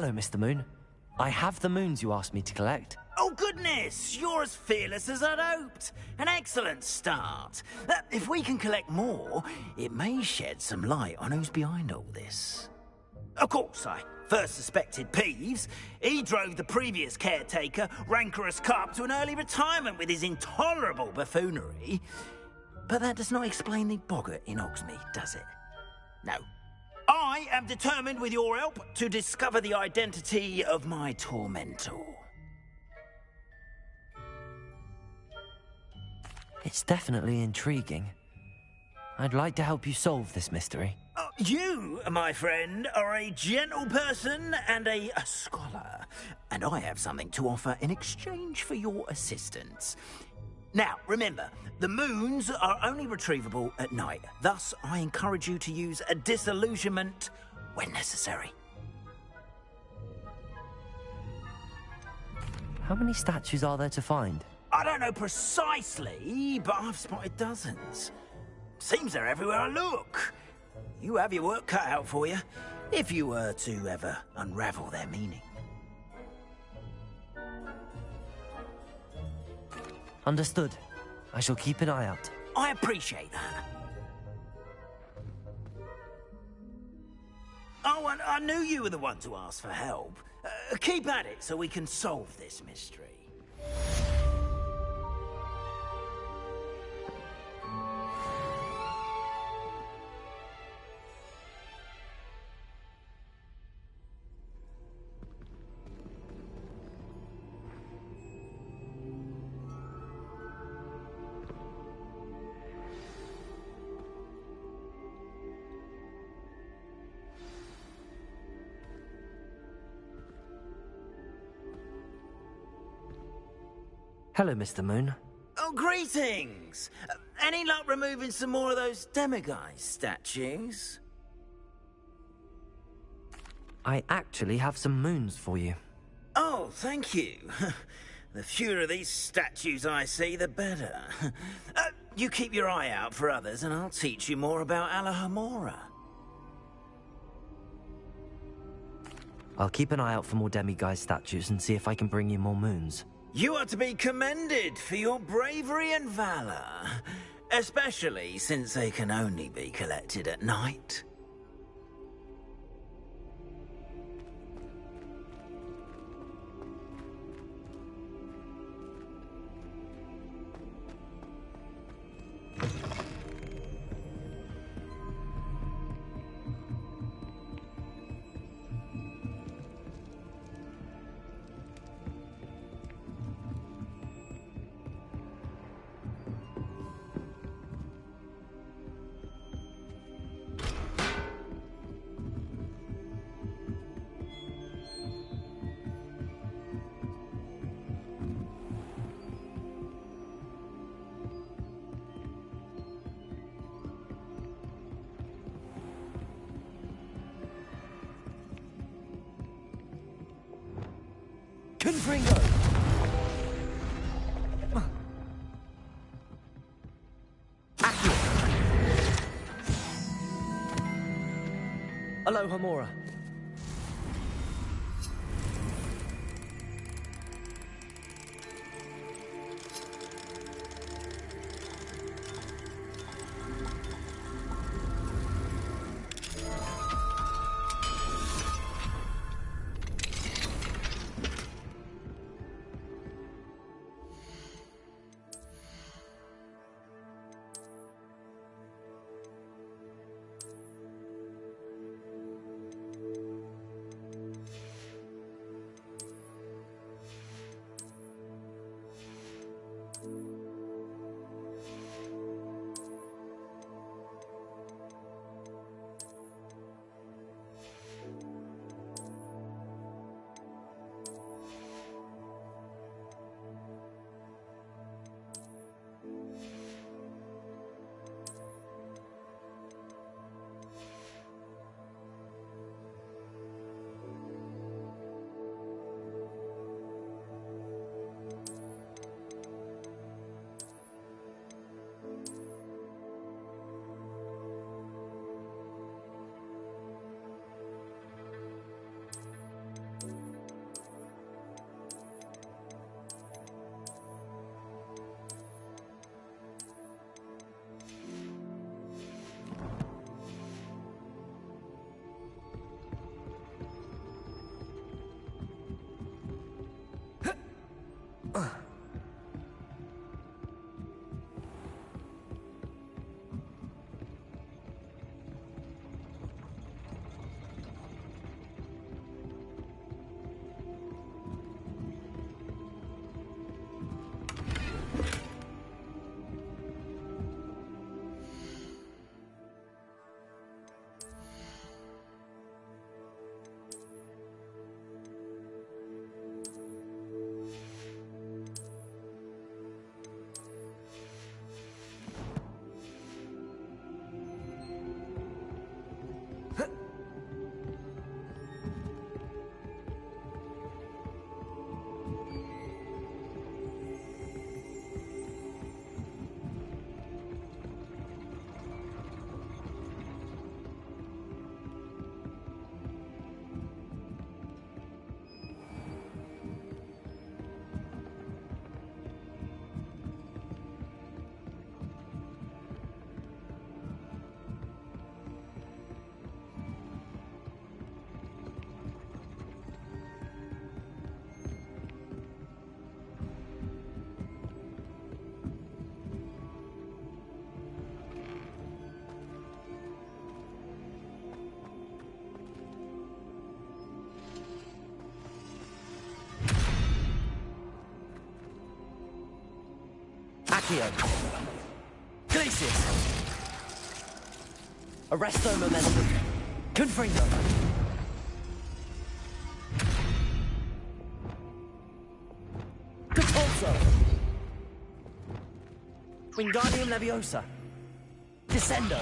Hello, Mr. Moon. I have the moons you asked me to collect. Oh, goodness! You're as fearless as I'd hoped. An excellent start. If we can collect more, it may shed some light on who's behind all this. Of course, I first suspected Peeves. He drove the previous caretaker, Rancorous Carp, to an early retirement with his intolerable buffoonery. But that does not explain the boggart in Hogsmeade, does it? No. I am determined, with your help, to discover the identity of my tormentor. It's definitely intriguing. I'd like to help you solve this mystery. You, my friend, are a gentle person and a scholar, and I have something to offer in exchange for your assistance. Now, remember, the moons are only retrievable at night. Thus, I encourage you to use a disillusionment when necessary. How many statues are there to find? I don't know precisely, but I've spotted dozens. Seems they're everywhere I look. You have your work cut out for you, if you were to ever unravel their meaning. Understood. I shall keep an eye out. I appreciate that. Oh, and I knew you were the one to ask for help. Keep at it so we can solve this mystery. Hello, Mr. Moon. Oh, greetings! Any luck removing some more of those demiguise statues? I actually have some moons for you. Oh, thank you. The fewer of these statues I see, the better. You keep your eye out for others, and I'll teach you more about Alohomora. I'll keep an eye out for more demiguise statues and see if I can bring you more moons. You are to be commended for your bravery and valor, especially since they can only be collected at night. Confringo! Alohomora. Accio. Glacius. Arresto momentum. Confringo. Capulso. Wingardium Leviosa. Descendo.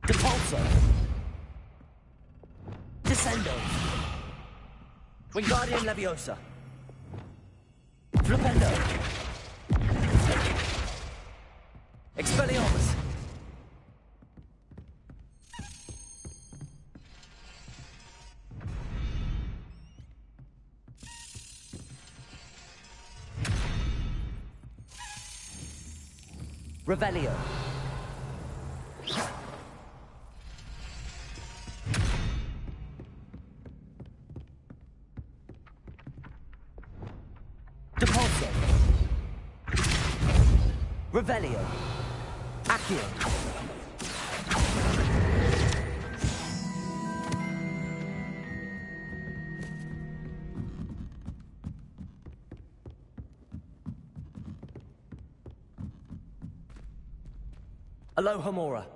Capulso. Descendo. Wingardium Leviosa. Flipendo. Expelliarmus. Revelio. Depulso. Revelio. Accio. Alohomora.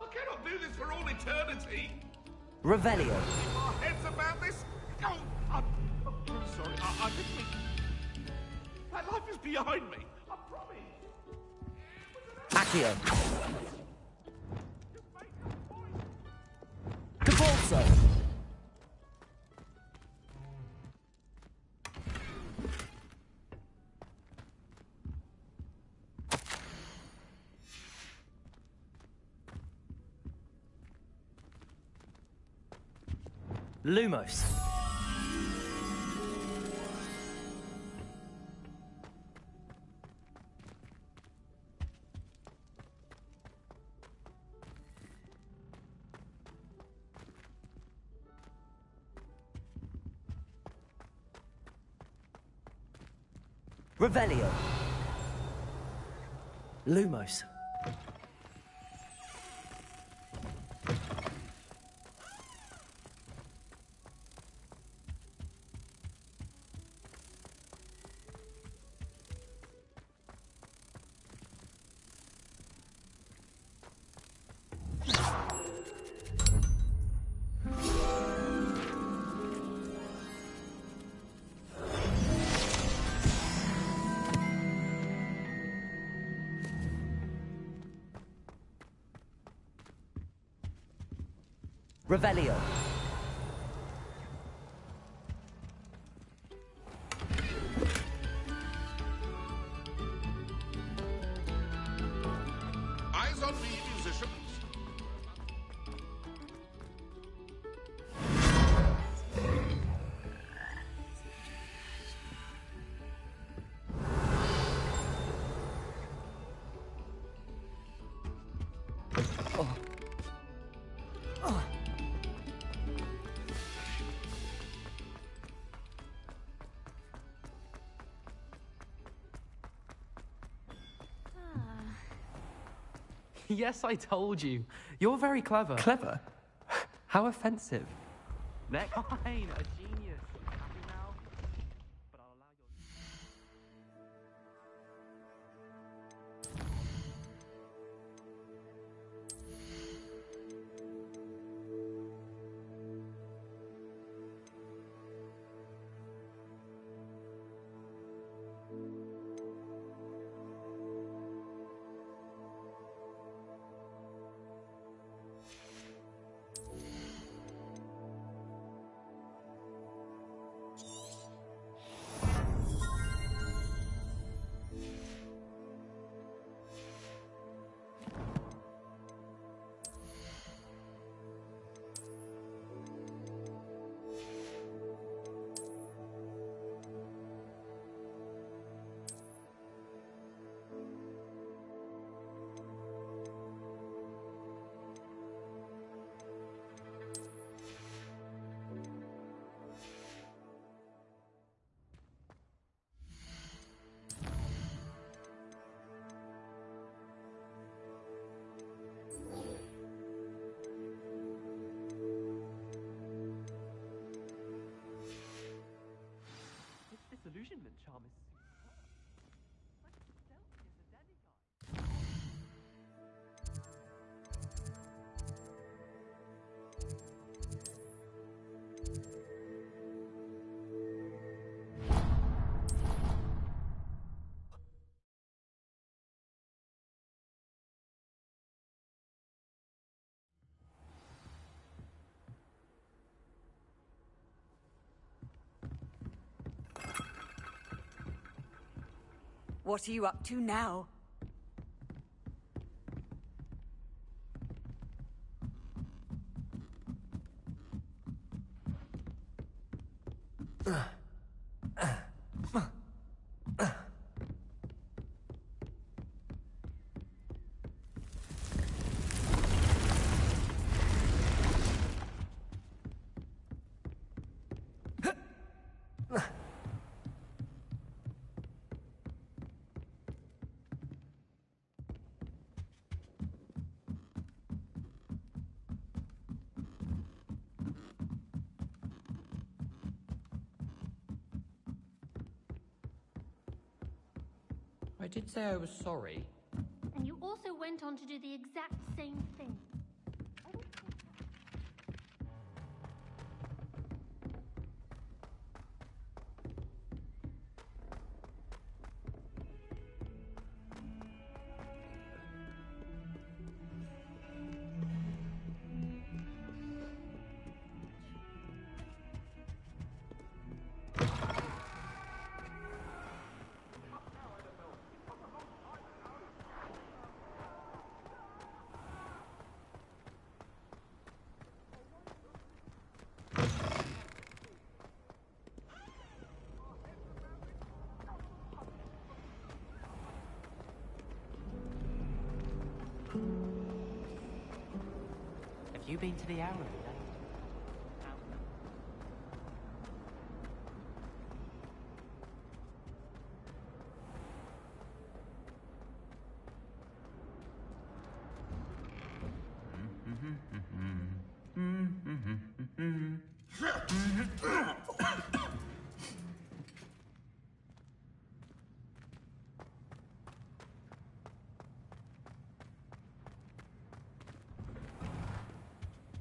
I cannot do this for all eternity. Revelio. Our heads about this? Oh, I'm really sorry. I didn't mean... That life is behind me. I promise. Accio. Cabalso. Lumos. Revelio. Lumos. Revelio. Eyes on me, musicians. Yes, I told you. You're very clever. Clever? How offensive. Next. Fine, a genius. Happy now? But I'll allow your... Disillusionment charm is superb. Like stealthy as a demigod. What are you up to now? I did say I was sorry. And you also went on to do the exact same thing. I don't think You been to the Arrow yet?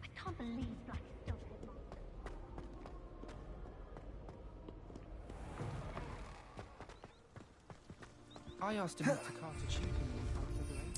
I can't believe Black is still the headmaster. I asked him not to cast a cheap in after the rain.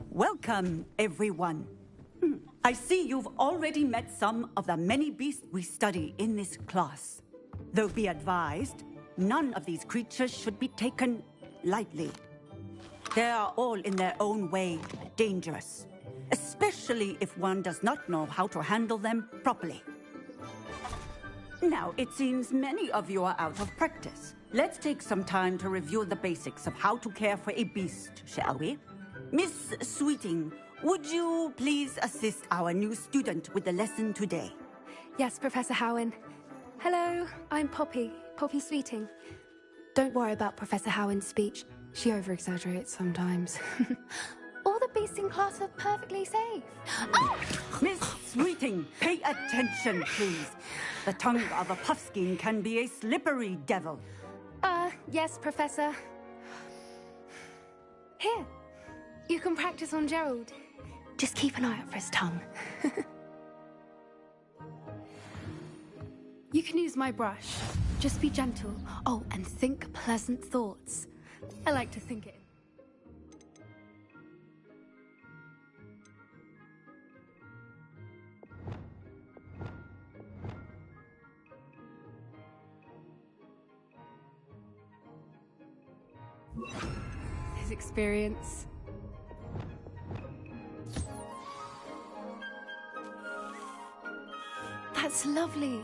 Welcome, everyone. I see you've already met some of the many beasts we study in this class. Though be advised, none of these creatures should be taken lightly. They are all in their own way dangerous, especially if one does not know how to handle them properly. Now, it seems many of you are out of practice. Let's take some time to review the basics of how to care for a beast, shall we? Miss Sweeting, would you please assist our new student with the lesson today? Yes, Professor Howen. Hello, I'm Poppy Sweeting. Don't worry about Professor Howen's speech. She over-exaggerates sometimes. All the beasts in class are perfectly safe. Ah! Miss Sweeting, pay attention, please. The tongue of a puffskein can be a slippery devil. Yes, Professor. Here, you can practice on Gerald. Just keep an eye out for his tongue. You can use my brush. Just be gentle. Oh, and think pleasant thoughts. I like to think it. His experience. That's lovely.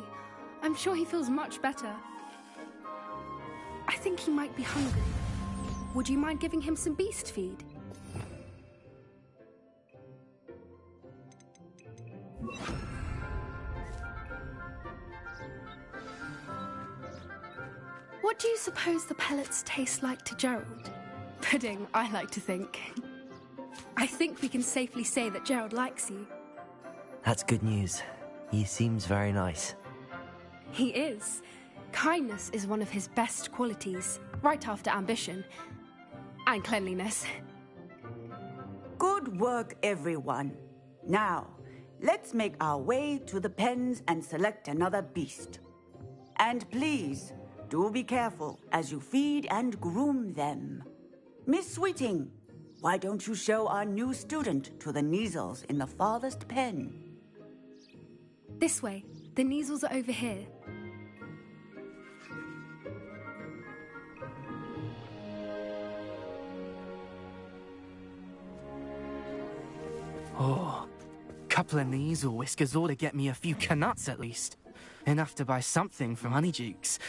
I'm sure he feels much better. I think he might be hungry. Would you mind giving him some beast feed? What do you suppose the pellets taste like to Gerald? Pudding, I like to think. I think we can safely say that Gerald likes you. That's good news. He seems very nice. He is. Kindness is one of his best qualities, right after ambition. And cleanliness. Good work, everyone. Now, let's make our way to the pens and select another beast. And please, do be careful as you feed and groom them. Miss Sweeting, why don't you show our new student to the Kneazles in the farthest pen? This way. The Kneazles are over here. Oh, couple of Kneazle whiskers ought to get me a few canuts at least. Enough to buy something from Honeydukes.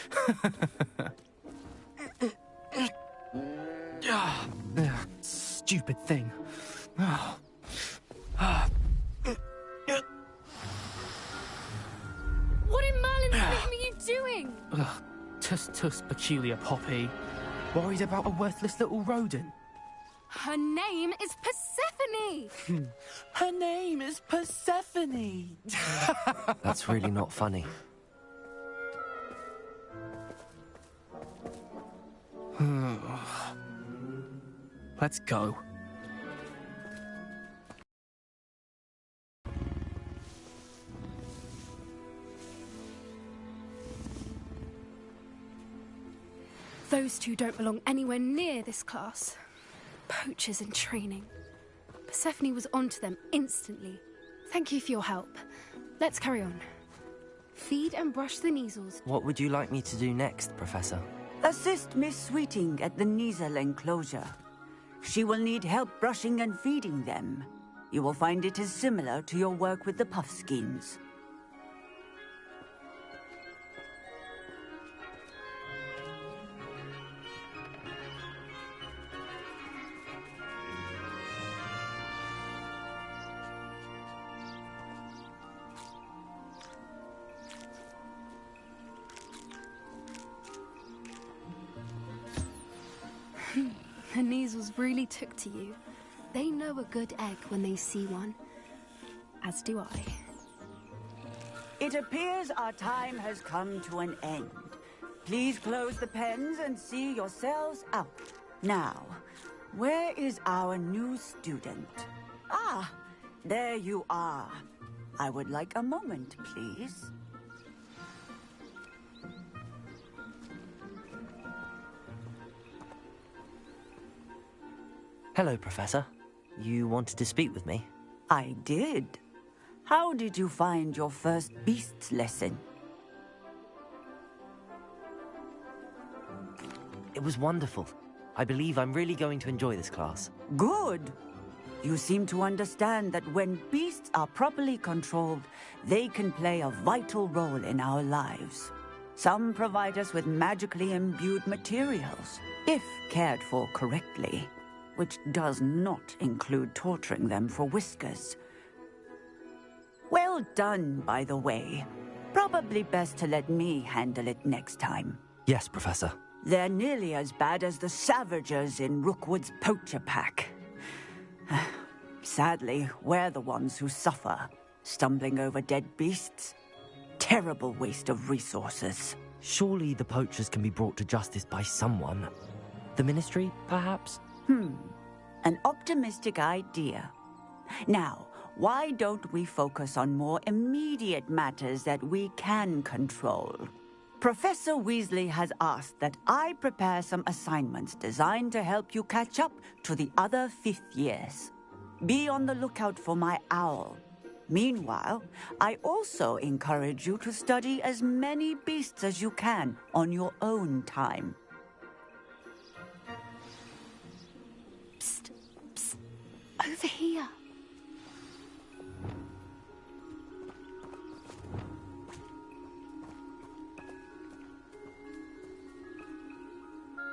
Stupid thing. What in Merlin's name are you doing? Tuss, peculiar Poppy. Worried about a worthless little rodent? Her name is Persephone! Her name is Persephone! That's really not funny. Let's go. Those two don't belong anywhere near this class. Poachers in training. Persephone was onto them instantly. Thank you for your help. Let's carry on. Feed and brush the Neasels. What would you like me to do next, Professor? Assist Miss Sweeting at the Neasel enclosure. She will need help brushing and feeding them. You will find it is similar to your work with the Puffskins. The Neasels really took to you. They know a good egg when they see one. As do I. It appears our time has come to an end. Please close the pens and see yourselves out. Now, where is our new student? Ah, there you are. I would like a moment, please. Hello, Professor. You wanted to speak with me? I did. How did you find your first beasts lesson? It was wonderful. I believe I'm really going to enjoy this class. Good. You seem to understand that when beasts are properly controlled, they can play a vital role in our lives. Some provide us with magically imbued materials, if cared for correctly, which does not include torturing them for whiskers. Well done, by the way. Probably best to let me handle it next time. Yes, Professor. They're nearly as bad as the Savagers in Rookwood's poacher pack. Sadly, we're the ones who suffer, stumbling over dead beasts. Terrible waste of resources. Surely the poachers can be brought to justice by someone. The Ministry, perhaps? An optimistic idea. Now, why don't we focus on more immediate matters that we can control? Professor Weasley has asked that I prepare some assignments designed to help you catch up to the other fifth years. Be on the lookout for my owl. Meanwhile, I also encourage you to study as many beasts as you can on your own time. Psst, psst. Over here.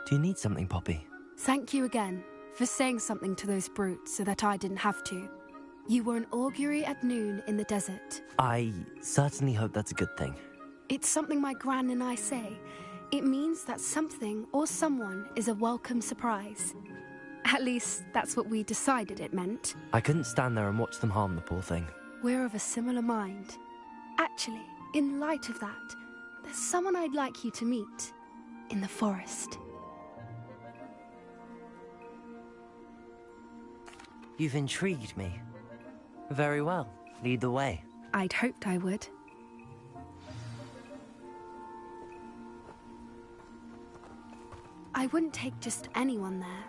Do you need something, Poppy? Thank you again for saying something to those brutes so that I didn't have to. You were an augury at noon in the desert. I certainly hope that's a good thing. It's something my gran and I say. It means that something or someone is a welcome surprise. At least, that's what we decided it meant. I couldn't stand there and watch them harm the poor thing. We're of a similar mind. Actually, in light of that, there's someone I'd like you to meet. In the forest. You've intrigued me. Very well. Lead the way. I'd hoped I would. I wouldn't take just anyone there.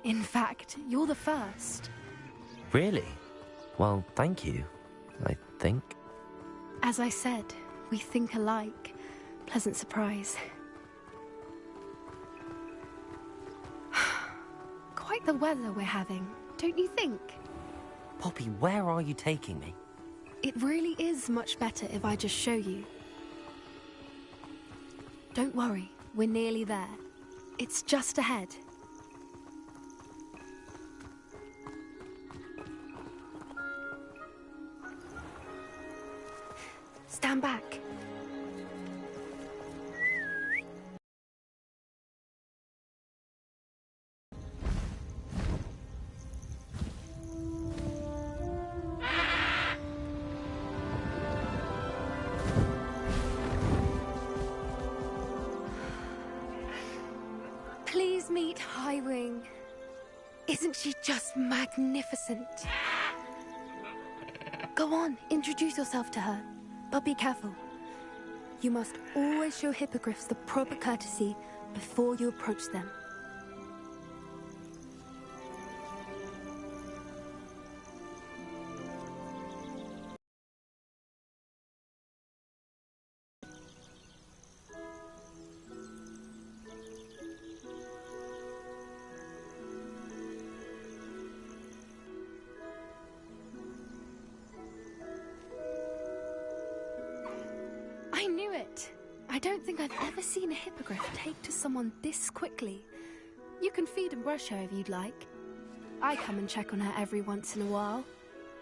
In fact, you're the first. Really? Well, thank you, I think. As I said, we think alike. Pleasant surprise. Quite the weather we're having, don't you think? Poppy, where are you taking me? It really is much better if I just show you. Don't worry, we're nearly there. It's just ahead. Stand back. Please meet Highwing. Isn't she just magnificent? Go on, introduce yourself to her. But be careful. You must always show hippogriffs the proper courtesy before you approach them. I knew it! I don't think I've ever seen a hippogriff take to someone this quickly. You can feed and brush her if you'd like. I come and check on her every once in a while.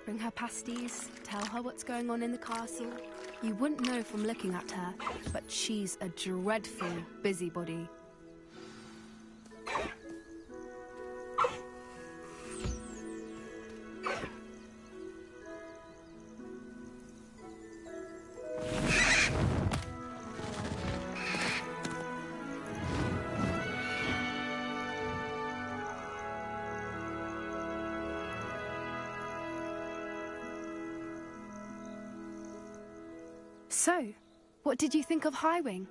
Bring her pasties, tell her what's going on in the castle. You wouldn't know from looking at her, but she's a dreadful busybody. So, what did you think of Highwing?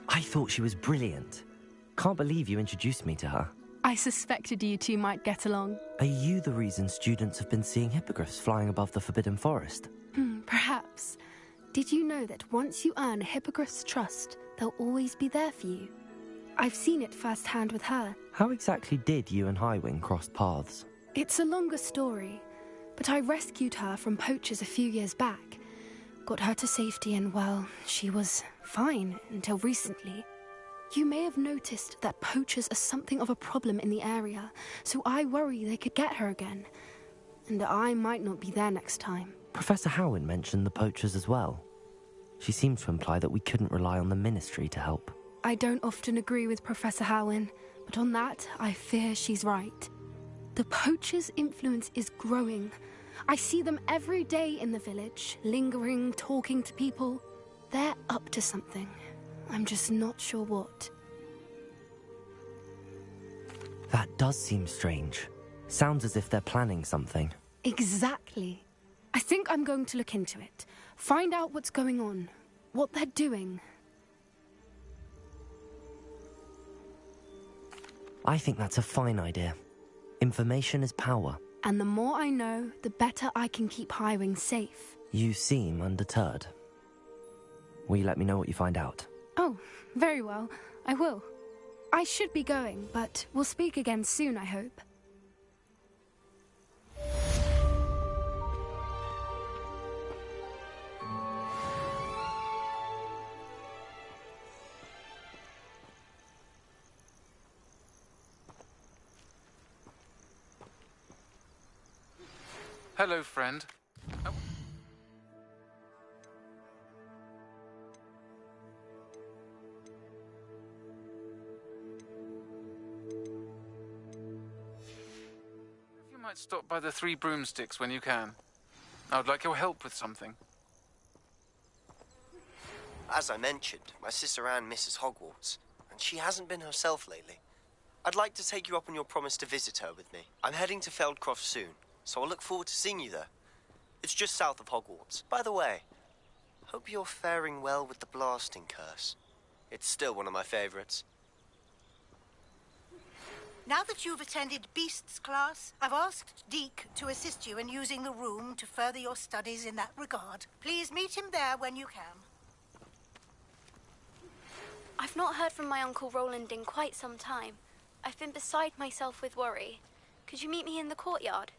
I thought she was brilliant. Can't believe you introduced me to her. I suspected you two might get along. Are you the reason students have been seeing hippogriffs flying above the Forbidden Forest? Perhaps. Did you know that once you earn a hippogriff's trust, they'll always be there for you? I've seen it firsthand with her. How exactly did you and Highwing cross paths? It's a longer story, but I rescued her from poachers a few years back. Got her to safety and, well, she was fine until recently. You may have noticed that poachers are something of a problem in the area, so I worry they could get her again. And I might not be there next time. Professor Howin mentioned the poachers as well. She seemed to imply that we couldn't rely on the Ministry to help. I don't often agree with Professor Howin, but on that, I fear she's right. The poachers' influence is growing. I see them every day in the village, lingering, talking to people. They're up to something. I'm just not sure what. That does seem strange. Sounds as if they're planning something. Exactly. I think I'm going to look into it. Find out what's going on, what they're doing. I think that's a fine idea. Information is power. And the more I know, the better I can keep Highwing safe. You seem undeterred. Will you let me know what you find out? Oh, very well. I will. I should be going, but we'll speak again soon, I hope. Hello, friend. You might stop by the Three Broomsticks when you can. I would like your help with something. As I mentioned, my sister Anne misses Hogwarts, and she hasn't been herself lately. I'd like to take you up on your promise to visit her with me. I'm heading to Feldcroft soon, so I'll look forward to seeing you there. It's just south of Hogwarts. By the way, hope you're faring well with the blasting curse. It's still one of my favorites. Now that you've attended Beasts class, I've asked Deke to assist you in using the room to further your studies in that regard. Please meet him there when you can. I've not heard from my Uncle Roland in quite some time. I've been beside myself with worry. Could you meet me in the courtyard?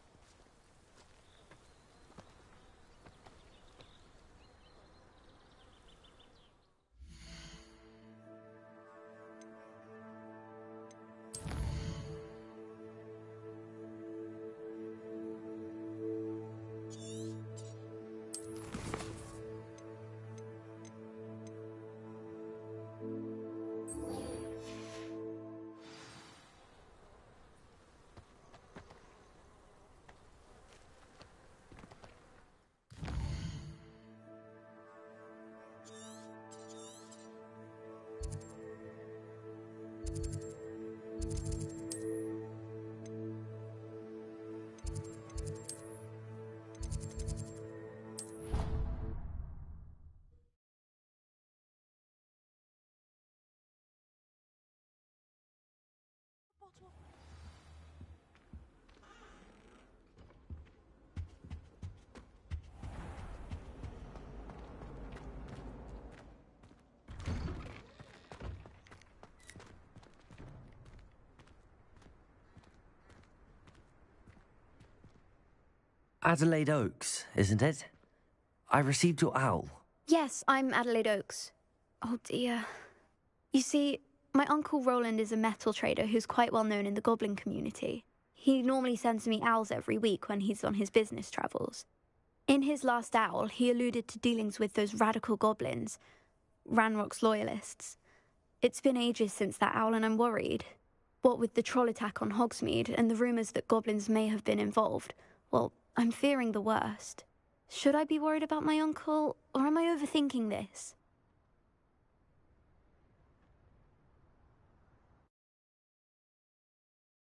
Adelaide Oaks, isn't it? I received your owl. Yes, I'm Adelaide Oaks. Oh dear. You see, my Uncle Roland is a metal trader who's quite well known in the goblin community. He normally sends me owls every week when he's on his business travels. In his last owl, he alluded to dealings with those radical goblins, Ranrock's loyalists. It's been ages since that owl and I'm worried. What with the troll attack on Hogsmeade and the rumours that goblins may have been involved, well, I'm fearing the worst. Should I be worried about my uncle, or am I overthinking this?